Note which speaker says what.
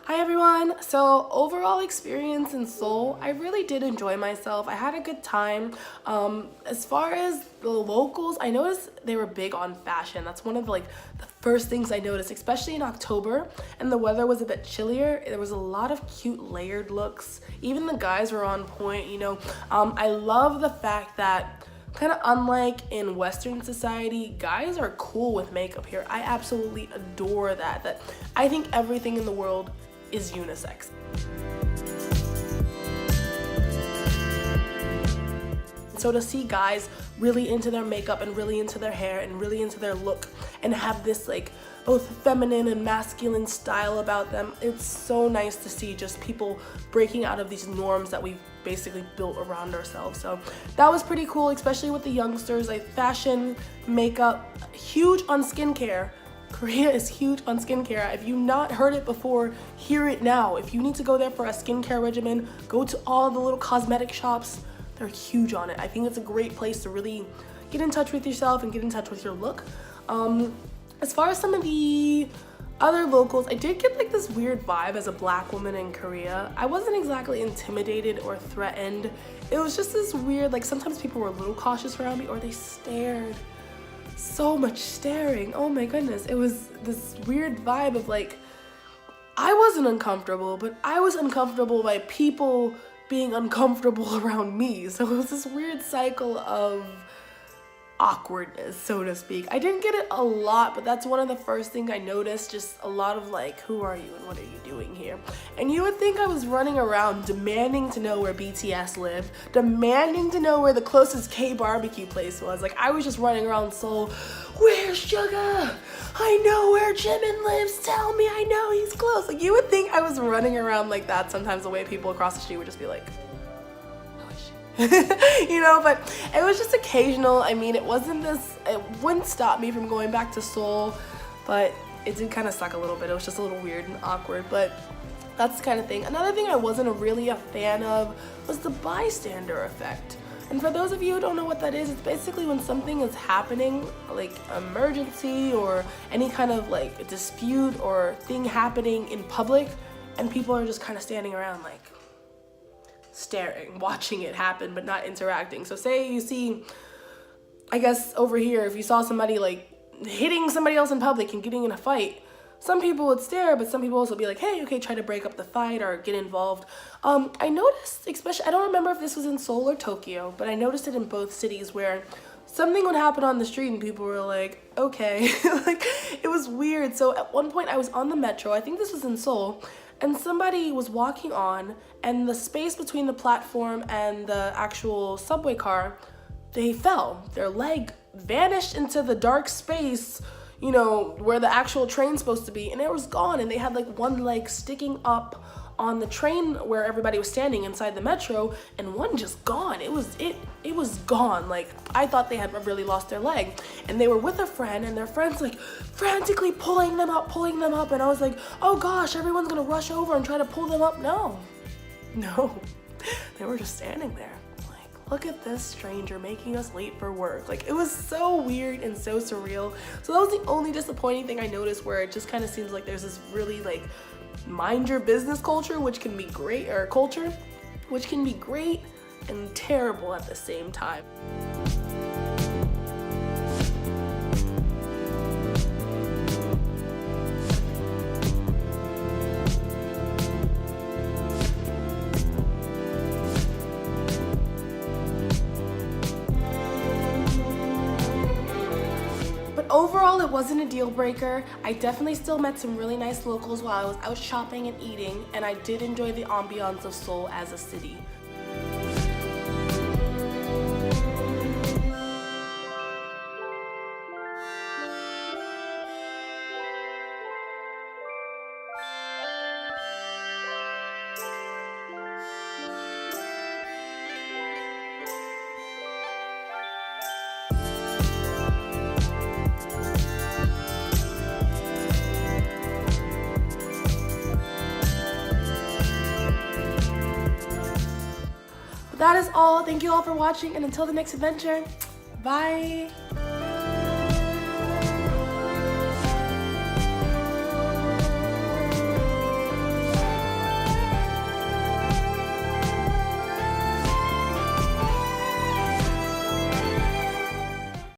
Speaker 1: Hi everyone! So overall experience in Seoul, I really did enjoy myself. I had a good time. As far as the locals, I noticed they were big on fashion. That's one of the first things I noticed, especially in October and the weather was a bit chillier. There was a lot of cute layered looks. Even the guys were on point, you know. I love the fact that kind of unlike in Western society, guys are cool with makeup here. I absolutely adore that I think everything in the world is unisex. So to see guys really into their makeup and really into their hair and really into their look and have this both feminine and masculine style about them, it's so nice to see just people breaking out of these norms that we've basically built around ourselves. So that was pretty cool, especially with the youngsters. Like fashion, makeup, huge on skincare. Korea is huge on skincare. If you've not heard it before, hear it now. If you need to go there for a skincare regimen, go to all the little cosmetic shops. They're huge on it. I think it's a great place to really get in touch with yourself and get in touch with your look. As far as some of the other locals, I did get this weird vibe as a black woman in Korea. I wasn't exactly intimidated or threatened. It was just this weird, sometimes people were a little cautious around me or they stared. So much staring. Oh my goodness. It was this weird vibe of I wasn't uncomfortable, but I was uncomfortable by people being uncomfortable around me. So it was this weird cycle of awkwardness, so to speak. I didn't get it a lot, but that's one of the first things I noticed. Just a lot of who are you and what are you doing here? And you would think I was running around demanding to know where BTS lived, demanding to know where the closest K-barbecue place was. I was just running around Seoul, where's Suga? I know where Jimin lives, tell me, I know he's close. You would think I was running around like that. Sometimes the way people across the street would just be like, you know, but it was just occasional. I mean, it wouldn't stop me from going back to Seoul, but it did kind of suck a little bit. It was just a little weird and awkward, but that's the kind of thing. Another thing I wasn't really a fan of was the bystander effect. And for those of you who don't know what that is, it's basically when something is happening, emergency or any kind of dispute or thing happening in public, and people are just kind of standing around staring, watching it happen, but not interacting. So say you see, I guess over here, if you saw somebody hitting somebody else in public and getting in a fight, some people would stare, but some people also be like, hey, okay, try to break up the fight or get involved. I noticed, especially, I don't remember if this was in Seoul or Tokyo, but I noticed it in both cities where something would happen on the street and people were like, okay, it was weird. So at one point I was on the metro, I think this was in Seoul, and somebody was walking on, and the space between the platform and the actual subway car, they fell. Their leg vanished into the dark space, you know, where the actual train's supposed to be, and it was gone, and they had one leg sticking up on the train where everybody was standing inside the metro, and one just gone. It was gone. I thought they had really lost their leg, and they were with a friend, and their friend's frantically pulling them up, and I was like, oh gosh, everyone's gonna rush over and try to pull them up. No, they were just standing there. Look at this stranger making us late for work. It was so weird and so surreal. So that was the only disappointing thing I noticed, where it just kind of seems like there's this really mind your business culture, which can be great, or culture, which can be great and terrible at the same time. Overall, it wasn't a deal breaker. I definitely still met some really nice locals while I was out shopping and eating, and I did enjoy the ambiance of Seoul as a city. That is all. Thank you all for watching, and until the next adventure, bye.